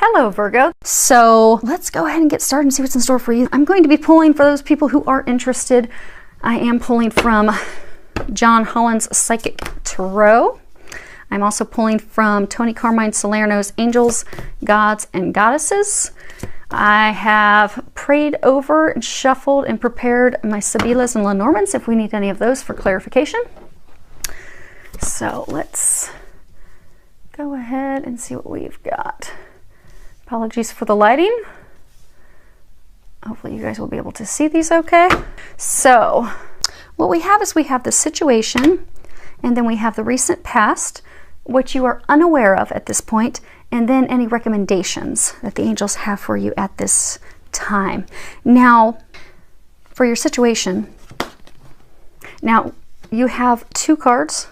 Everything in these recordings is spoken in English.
Hello, Virgo. So let's go ahead and get started and see what's in store for you. I'm going to be pulling for those people who are interested. I am pulling from John Holland's Psychic Tarot. I'm also pulling from Tony Carmine Salerno's Angels, Gods, and Goddesses. I have prayed over and shuffled and prepared my Sibilas and Lenormands if we need any of those for clarification. So let's go ahead and see what we've got. Apologies for the lighting. Hopefully you guys will be able to see these okay. So what we have is we have the situation, and then we have the recent past, what you are unaware of at this point, and then any recommendations that the angels have for you at this time. Now, for your situation, now you have two cards.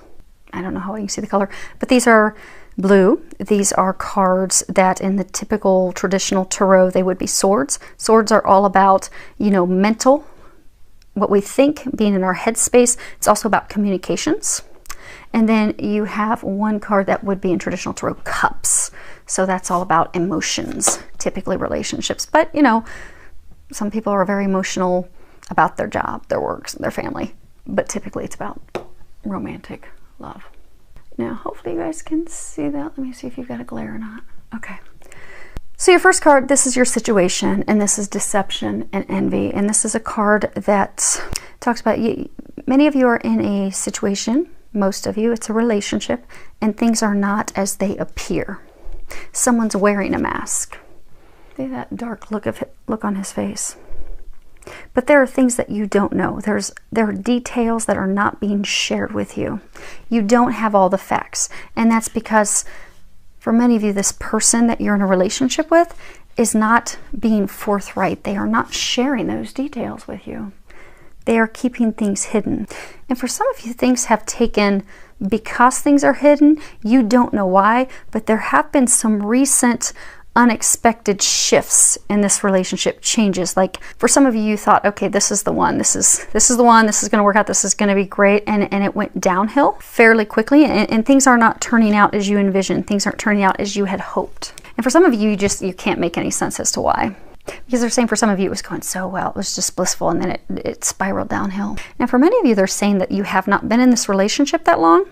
I don't know how you can see the color, but these are blue. These are cards that in the typical traditional tarot, they would be swords. Swords are all about, you know, mental, what we think, being in our headspace. It's also about communications. And then you have one card that would be in traditional tarot, cups. So that's all about emotions, typically relationships. But, you know, some people are very emotional about their job, their work, their family. But typically it's about romantic love. Now, hopefully you guys can see that. Let me see if you've got a glare or not. Okay. So your first card, this is your situation, and this is deception and envy. And this is a card that talks about you. Many of you are in a situation, most of you, it's a relationship, and things are not as they appear. Someone's wearing a mask. See that dark look on his face. But there are things that you don't know. There are details that are not being shared with you. You don't have all the facts. And that's because for many of you, this person that you're in a relationship with is not being forthright. They are not sharing those details with you. They are keeping things hidden. And for some of you, things have taken, because things are hidden, you don't know why, but there have been some recent unexpected shifts in this relationship, changes. Like for some of you, you thought, okay, this is the one, this is the one, this is going to work out, this is going to be great, and it went downhill fairly quickly, and things are not turning out as you envisioned. Things aren't turning out as you had hoped. And for some of you, you can't make any sense as to why. Because they're saying for some of you it was going so well, it was just blissful, and then it spiraled downhill. Now for many of you, they're saying that you have not been in this relationship that long,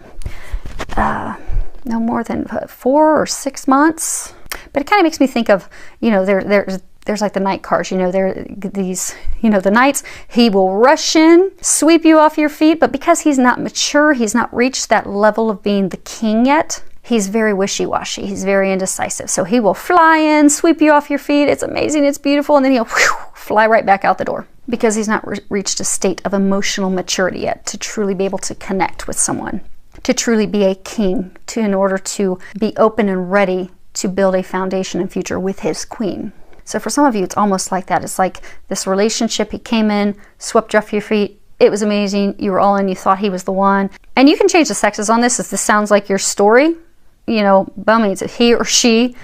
no more than 4 or 6 months. But it kind of makes me think of, you know, there's like the knight cards, you know, there these, you know, the knights, he will rush in, sweep you off your feet, but because he's not mature, he's not reached that level of being the king yet, he's very wishy-washy, he's very indecisive. So he will fly in, sweep you off your feet, it's amazing, it's beautiful, and then he'll fly right back out the door because he's not reached a state of emotional maturity yet to truly be able to connect with someone, to truly be a king, in order to be open and ready to build a foundation and future with his queen. So for some of you, it's almost like that. It's like this relationship, he came in, swept you off your feet, it was amazing, you were all in, you thought he was the one. And you can change the sexes on this if this sounds like your story, you know, by all means, he or she,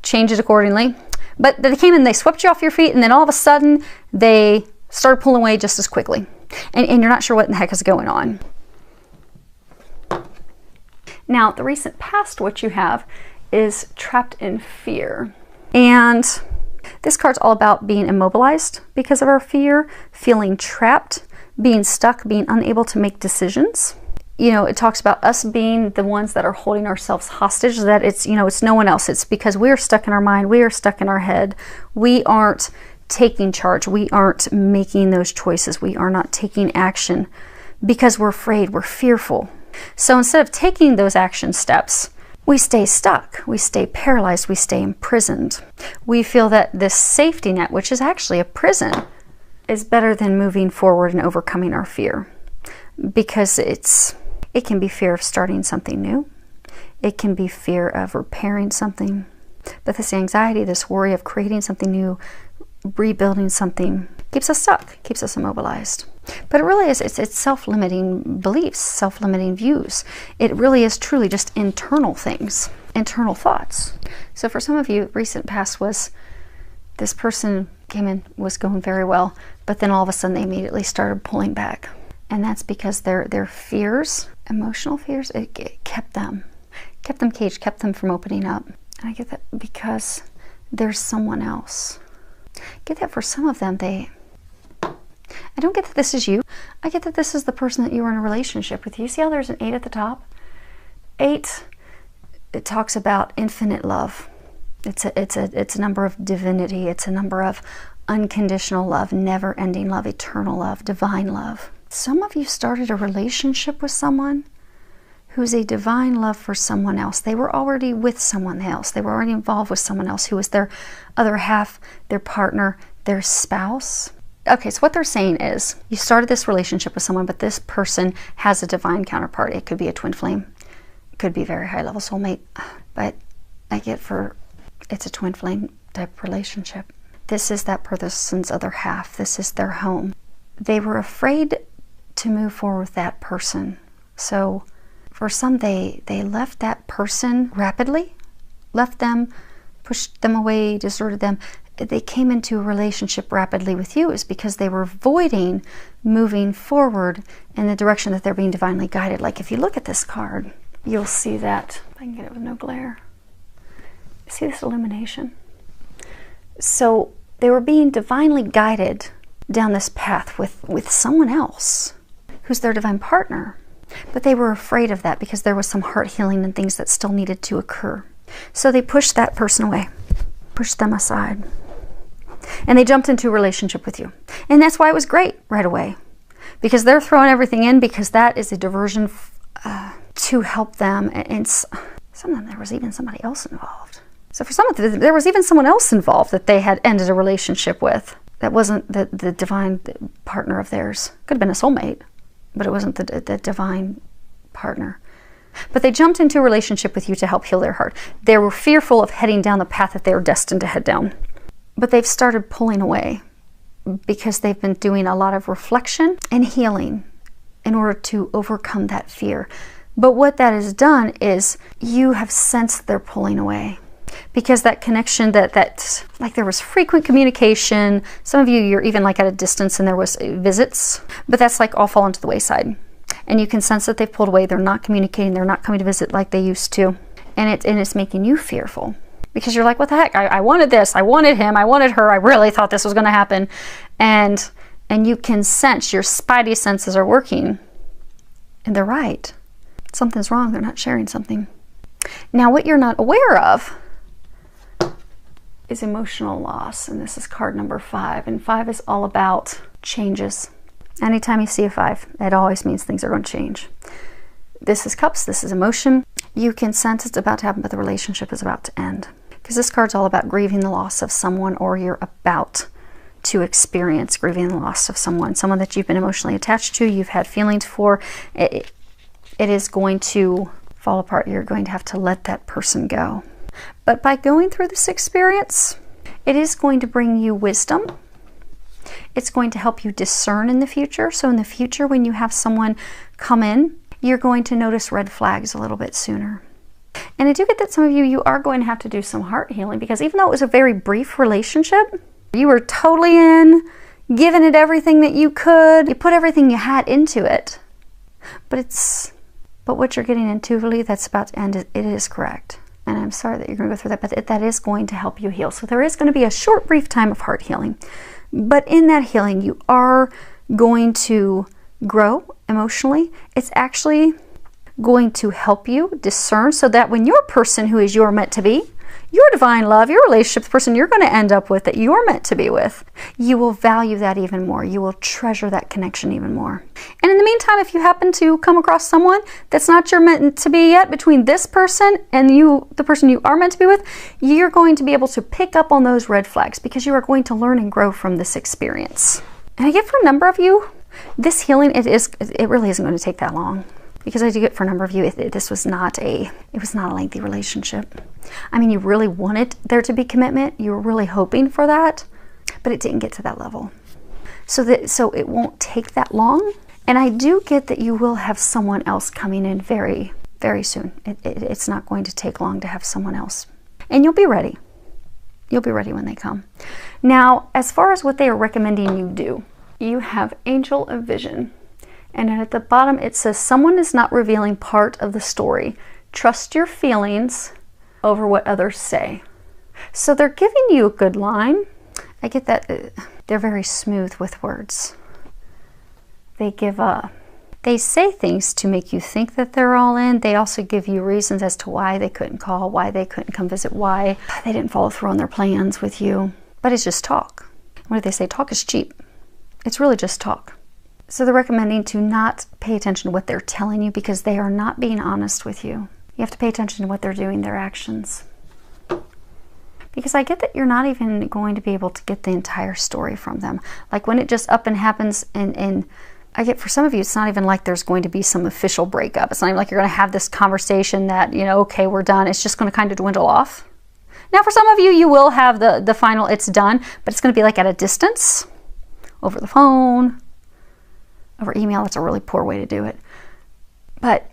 change it accordingly. But they came in, they swept you off your feet, and then all of a sudden, they started pulling away just as quickly. And you're not sure what in the heck is going on. Now, the recent past, what you have is trapped in fear. And this card's all about being immobilized because of our fear, feeling trapped, being stuck, being unable to make decisions. You know, it talks about us being the ones that are holding ourselves hostage, that it's, you know, it's no one else. It's because we're stuck in our mind, we are stuck in our head. We aren't taking charge. We aren't making those choices. We are not taking action because we're afraid, we're fearful. So instead of taking those action steps, we stay stuck, we stay paralyzed, we stay imprisoned. We feel that this safety net, which is actually a prison, is better than moving forward and overcoming our fear. Because it can be fear of starting something new. It can be fear of repairing something. But this anxiety, this worry of creating something new, rebuilding something, keeps us stuck, keeps us immobilized. But it really is, it's self-limiting beliefs, self-limiting views. It really is truly just internal things, internal thoughts. So for some of you, recent past was this person came in, was going very well, but then all of a sudden they immediately started pulling back. And that's because their fears, emotional fears, it kept them caged, kept them from opening up. And I get that because there's someone else. Get that for some of them, I don't get that this is you. I get that this is the person that you were in a relationship with. You see how there's an 8 at the top? 8, it talks about infinite love. It's a number of divinity. It's a number of unconditional love, never-ending love, eternal love, divine love. Some of you started a relationship with someone who's a divine love for someone else. They were already with someone else. They were already involved with someone else who was their other half, their partner, their spouse. Okay, so what they're saying is you started this relationship with someone, but this person has a divine counterpart. It could be a twin flame. It could be a very high-level soulmate. But I get it's a twin flame type relationship. This is that person's other half. This is their home. They were afraid to move forward with that person. So for some, they left that person rapidly, left them, pushed them away, deserted them. They came into a relationship rapidly with you is because they were avoiding moving forward in the direction that they're being divinely guided. Like if you look at this card, you'll see that. If I can get it with no glare. See this illumination? So they were being divinely guided down this path with someone else who's their divine partner. But they were afraid of that because there was some heart healing and things that still needed to occur. So they pushed that person away, pushed them aside. And they jumped into a relationship with you. And that's why it was great right away. Because they're throwing everything in because that is a diversion to help them. And some of them, there was even somebody else involved. So for some of them, there was even someone else involved that they had ended a relationship with. That wasn't the divine partner of theirs. Could have been a soulmate, but it wasn't the divine partner. But they jumped into a relationship with you to help heal their heart. They were fearful of heading down the path that they were destined to head down. But they've started pulling away because they've been doing a lot of reflection and healing in order to overcome that fear. But what that has done is you have sensed they're pulling away. Because that connection, that like there was frequent communication. Some of you, you're even like at a distance and there was visits. But that's like all fallen to the wayside. And you can sense that they've pulled away. They're not communicating. They're not coming to visit like they used to. And it's making you fearful. Because you're like, what the heck? I wanted this. I wanted him. I wanted her. I really thought this was going to happen. And you can sense, your spidey senses are working. And they're right. Something's wrong. They're not sharing something. Now, what you're not aware of is emotional loss. And this is card number 5. And 5 is all about changes. Anytime you see a 5, it always means things are going to change. This is cups. This is emotion. You can sense it's about to happen, but the relationship is about to end. Because this card's all about grieving the loss of someone, or you're about to experience grieving the loss of someone that you've been emotionally attached to, you've had feelings for. It is going to fall apart. You're going to have to let that person go. But by going through this experience, it is going to bring you wisdom. It's going to help you discern in the future. So in the future, when you have someone come in, you're going to notice red flags a little bit sooner. And I do get that some of you are going to have to do some heart healing, because even though it was a very brief relationship, you were totally in, giving it everything that you could. You put everything you had into it. But what you're getting into, really, that's about to end, it is correct. And I'm sorry that you're going to go through that, but that is going to help you heal. So there is going to be a short, brief time of heart healing. But in that healing, you are going to grow emotionally. It's actually going to help you discern, so that when your person who is your meant to be, your divine love, your relationship, the person you're going to end up with that you're meant to be with, you will value that even more. You will treasure that connection even more. And in the meantime, if you happen to come across someone that's not your meant to be yet, between this person and you, the person you are meant to be with, you're going to be able to pick up on those red flags, because you are going to learn and grow from this experience. And I get for a number of you, this healing, it really isn't going to take that long. Because I do get for a number of you, this was not a lengthy relationship. I mean, you really wanted there to be commitment. You were really hoping for that, but it didn't get to that level. So it won't take that long. And I do get that you will have someone else coming in very, very soon. It's not going to take long to have someone else. And you'll be ready. You'll be ready when they come. Now, as far as what they are recommending you do, you have Angel of Vision. And at the bottom it says, someone is not revealing part of the story. Trust your feelings over what others say. So they're giving you a good line. I get that they're very smooth with words. They say things to make you think that they're all in. They also give you reasons as to why they couldn't call, why they couldn't come visit, why they didn't follow through on their plans with you. But it's just talk. What do they say? Talk is cheap. It's really just talk. So they're recommending to not pay attention to what they're telling you because they are not being honest with you. You have to pay attention to what they're doing, their actions. Because I get that you're not even going to be able to get the entire story from them. Like when it just up and happens, and I get for some of you, it's not even like there's going to be some official breakup. It's not even like you're going to have this conversation that, you know, okay, we're done. It's just going to kind of dwindle off. Now for some of you, you will have the final it's done, but it's going to be like at a distance, over the phone, over email. That's a really poor way to do it. But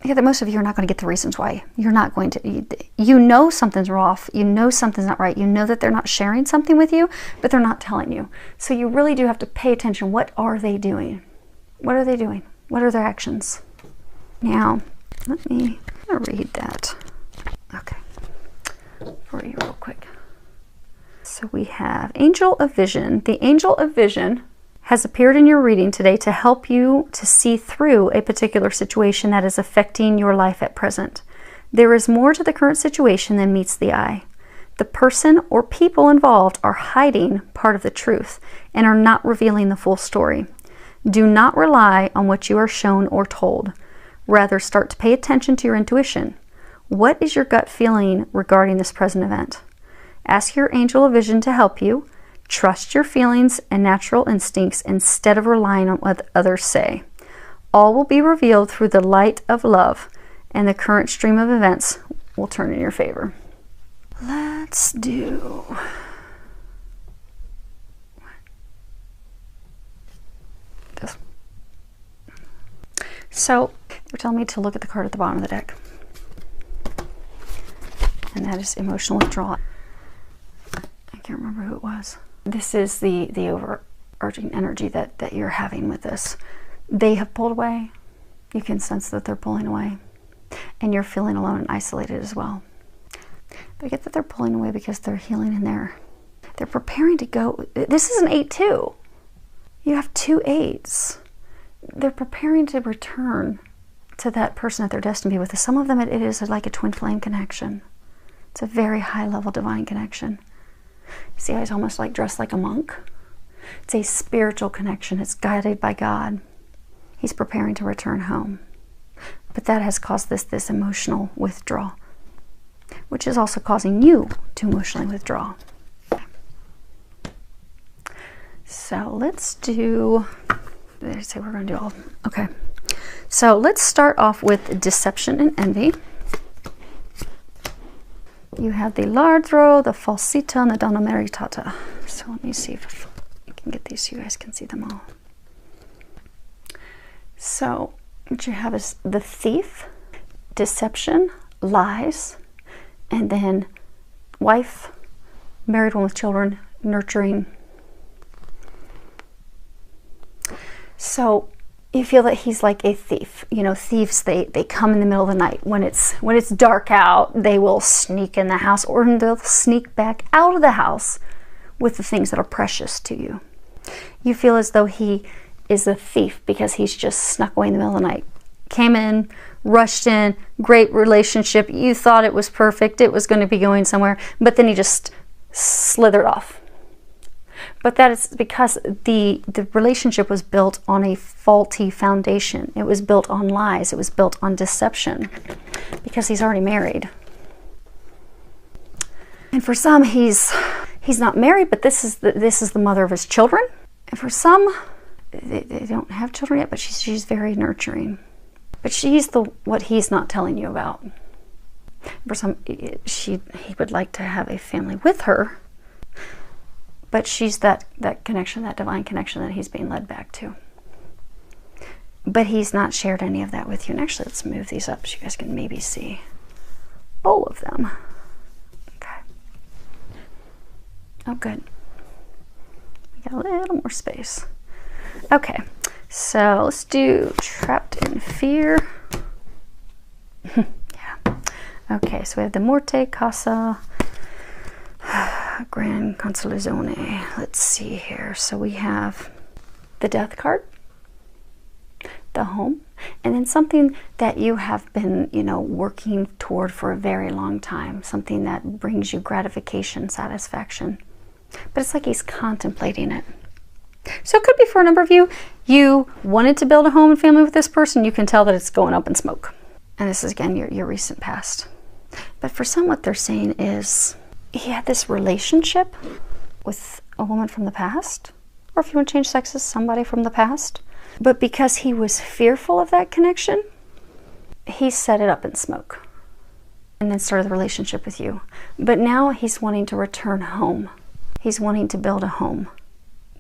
yeah, that most of you are not going to get the reasons why. You're not going to, you know something's off, you know something's not right, you know that they're not sharing something with you, but they're not telling you. So you really do have to pay attention. What are they doing? What are they doing? What are their actions? Now, let me read that. Okay, for you real quick. So we have Angel of Vision. The Angel of Vision has appeared in your reading today to help you to see through a particular situation that is affecting your life at present. There is more to the current situation than meets the eye. The person or people involved are hiding part of the truth and are not revealing the full story. Do not rely on what you are shown or told. Rather, start to pay attention to your intuition. What is your gut feeling regarding this present event? Ask your Angel of Vision to help you. Trust your feelings and natural instincts instead of relying on what others say. All will be revealed through the light of love, and the current stream of events will turn in your favor. Let's do this. So, they're telling me to look at the card at the bottom of the deck. And that is emotional withdrawal. I can't remember who it was. This is the overarching energy that you're having with this. They have pulled away. You can sense that they're pulling away. And you're feeling alone and isolated as well. But I get that they're pulling away because they're healing in there. They're preparing to go. This is an 8-2. You have 2 8s. They're preparing to return to that person that they're destined to be with. Some of them, it is like a twin flame connection. It's a very high level divine connection. See how he's almost like dressed like a monk? It's a spiritual connection. It's guided by God. He's preparing to return home. But that has caused this emotional withdrawal, which is also causing you to emotionally withdraw. So let's do, they say we're going to do all of them. Okay. So let's start off with deception and envy. You have the Lardro, the Falsita, and the Donna Meritata. So let me see if I can get these so you guys can see them all. So what you have is the Thief, deception, lies, and then wife, married one with children, nurturing. So you feel that he's like a thief. You know, thieves, they come in the middle of the night. When it's dark out, they will sneak in the house, or they'll sneak back out of the house with the things that are precious to you. You feel as though he is a thief because he's just snuck away in the middle of the night. Came in, rushed in, great relationship. You thought it was perfect. It was going to be going somewhere, but then he just slithered off. But that is because the relationship was built on a faulty foundation. It was built on lies. It was built on deception because he's already married. And for some, he's not married, but this is the mother of his children. And for some, they don't have children yet, but she's very nurturing. But she's what he's not telling you about. For some, he would like to have a family with her. But she's that connection, that divine connection that he's being led back to. But he's not shared any of that with you. And actually, let's move these up so you guys can maybe see all of them. Okay. Oh, good. We got a little more space. Okay, so let's do Trapped in Fear. Yeah. Okay, so we have the Morte, Casa, Gran Consolazione. Let's see here. So we have the Death card, the Home, and then something that you have been, you know, working toward for a very long time, something that brings you gratification, satisfaction. But it's like he's contemplating it. So it could be for a number of you, you wanted to build a home and family with this person. You can tell that it's going up in smoke. And this is, again, your recent past. But for some, what they're saying is he had this relationship with a woman from the past, or if you want to change sexes, somebody from the past. But because he was fearful of that connection, he set it up in smoke and then started the relationship with you. But now he's wanting to return home. He's wanting to build a home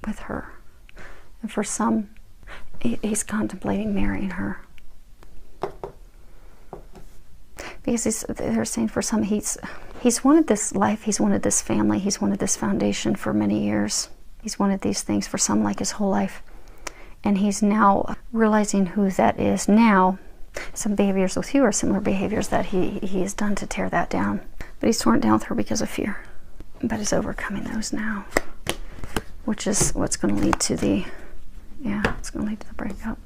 with her. And for some, he's contemplating marrying her. Because they're saying for some, he's wanted this life, he's wanted this family, he's wanted this foundation for many years. He's wanted these things for some, like his whole life. And he's now realizing who that is now. Some behaviors with you are similar behaviors that he has done to tear that down. But he's torn it down with her because of fear. But is overcoming those now. Which is what's going to lead to the, it's going to lead to the breakup.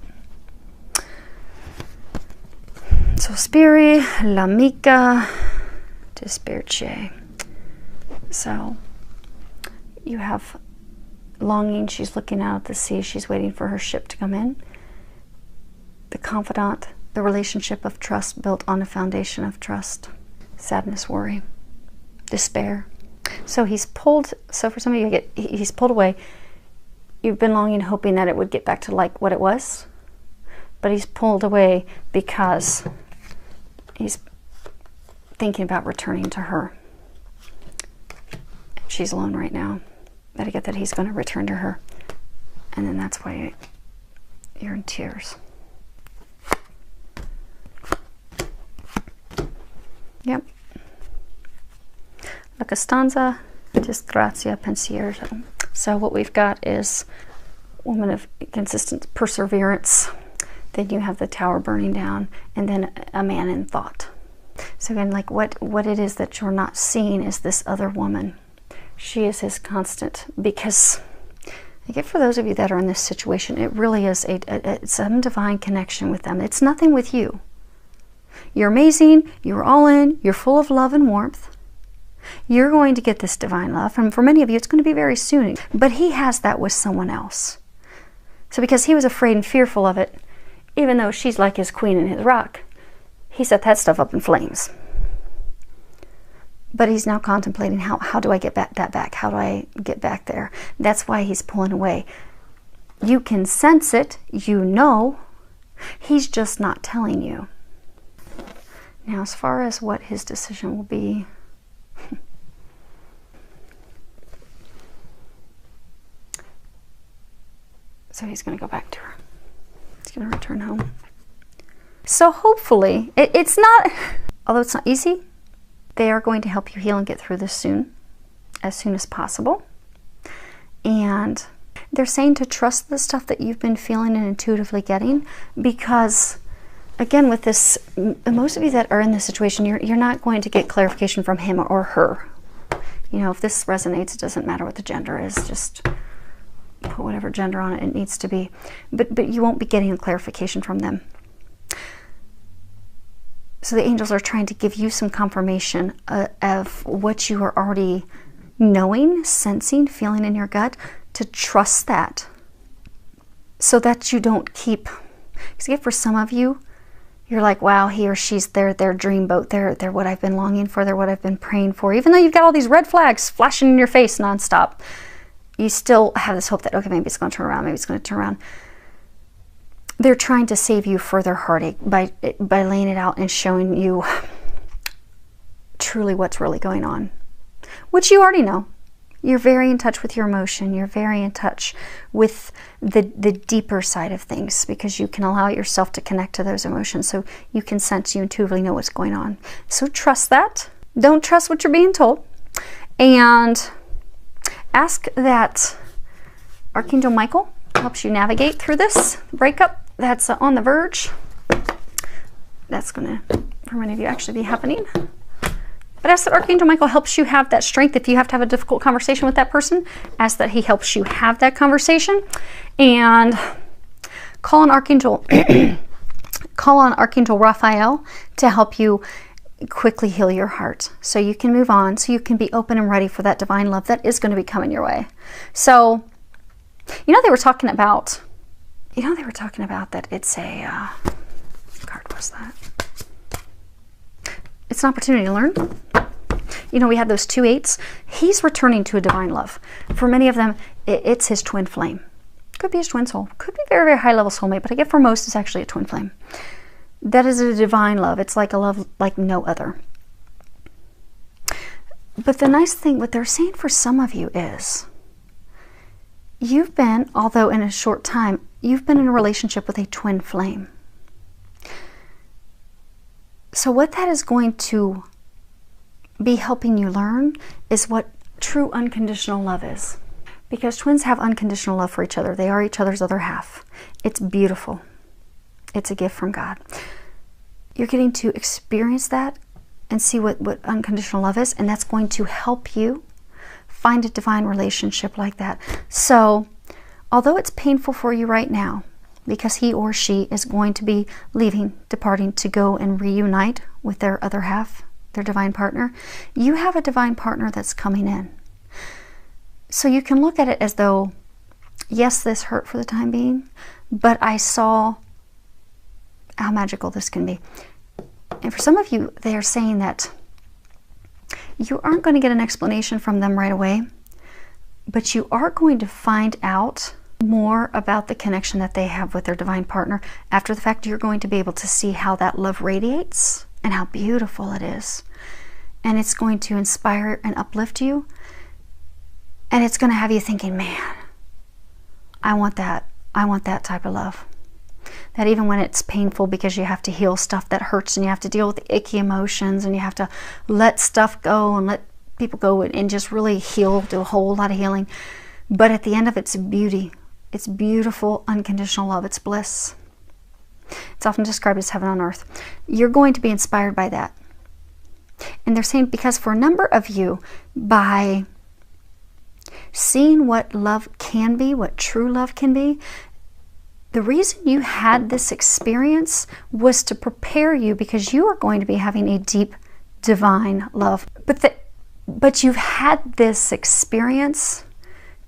So Spiri, l'amica, dispirce. So you have longing, she's looking out at the sea, she's waiting for her ship to come in. The confidant, the relationship of trust built on a foundation of trust. Sadness, worry, despair. So he's pulled, so for some of you, he's pulled away. You've been longing, hoping that it would get back to like what it was. But he's pulled away because he's thinking about returning to her. She's alone right now. But I get that he's going to return to her. And then that's why you're in tears. Yep. La Costanza, disgrazia, pensiero. So what we've got is woman of consistent perseverance. Then you have the tower burning down, and then a man in thought. So again, like what it is that you're not seeing is this other woman. She is his constant, because I get for those of you that are in this situation, it really is some divine connection with them. It's nothing with you. You're amazing, you're all in, you're full of love and warmth. You're going to get this divine love, and for many of you it's going to be very soon. But he has that with someone else. So because he was afraid and fearful of it, even though she's like his queen and his rock, he set that stuff up in flames. But he's now contemplating, how do I get that back? How do I get back there? That's why he's pulling away. You can sense it, you know. He's just not telling you. Now, as far as what his decision will be, so he's going to go back to her. He's going to return home. So hopefully, it's not, although it's not easy, they are going to help you heal and get through this soon as possible. And they're saying to trust the stuff that you've been feeling and intuitively getting, because again, with this, most of you that are in this situation, you're not going to get clarification from him or her. You know, if this resonates, it doesn't matter what the gender is, just put whatever gender on it needs to be. But you won't be getting a clarification from them. So the angels are trying to give you some confirmation of what you are already knowing, sensing, feeling in your gut, to trust that, so that you don't keep, because for some of you, you're like, wow, he or she's their dreamboat, they're what I've been longing for, they're what I've been praying for. Even though you've got all these red flags flashing in your face nonstop, you still have this hope that, okay, maybe it's going to turn around, maybe it's going to turn around. They're trying to save you further heartache by laying it out and showing you truly what's really going on, which you already know. You're very in touch with your emotion. You're very in touch with the deeper side of things, because you can allow yourself to connect to those emotions, so you can sense, you intuitively know what's going on. So trust that. Don't trust what you're being told. And ask that Archangel Michael helps you navigate through this breakup that's on the verge. That's going to, for many of you, actually be happening. But ask that Archangel Michael helps you have that strength. If you have to have a difficult conversation with that person, ask that he helps you have that conversation. And call on Archangel Raphael to help you quickly heal your heart so you can move on, so you can be open and ready for that divine love that is going to be coming your way. So, they were talking about that it's a, what card was that? It's an opportunity to learn. We had those 2 8s. He's returning to a divine love. For many of them, it's his twin flame. Could be his twin soul. Could be very, very high level soulmate, but I get for most it's actually a twin flame. That is a divine love. It's like a love like no other. But the nice thing, what they're saying for some of you is, you've been, although in a short time, you've been in a relationship with a twin flame. So what that is going to be helping you learn is what true unconditional love is. Because twins have unconditional love for each other. They are each other's other half. It's beautiful. It's a gift from God. You're getting to experience that and see what unconditional love is, and that's going to help you find a divine relationship like that. So, although it's painful for you right now, because he or she is going to be leaving, departing to go and reunite with their other half, their divine partner, you have a divine partner that's coming in. So you can look at it as though, yes, this hurt for the time being, but I saw how magical this can be. And for some of you, they are saying that you aren't going to get an explanation from them right away, but you are going to find out more about the connection that they have with their divine partner. After the fact, you're going to be able to see how that love radiates and how beautiful it is. And it's going to inspire and uplift you. And it's going to have you thinking, man, I want that. I want that type of love. That even when it's painful because you have to heal stuff that hurts and you have to deal with the icky emotions and you have to let stuff go and let people go and just really heal, do a whole lot of healing. But at the end of it, it's beauty. It's beautiful, unconditional love. It's bliss. It's often described as heaven on earth. You're going to be inspired by that. And they're saying because for a number of you, by seeing what love can be, what true love can be, the reason you had this experience was to prepare you because you are going to be having a deep divine love. But you've had this experience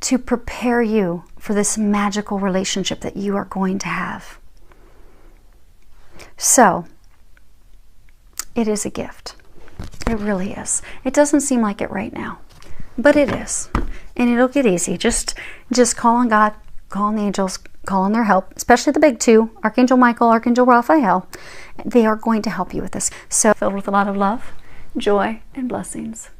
to prepare you for this magical relationship that you are going to have. So, it is a gift. It really is. It doesn't seem like it right now, but it is. And it'll get easy. Just call on God, call on the angels, call on their help, especially the big 2, Archangel Michael, Archangel Raphael. They are going to help you with this. So, filled with a lot of love, joy, and blessings.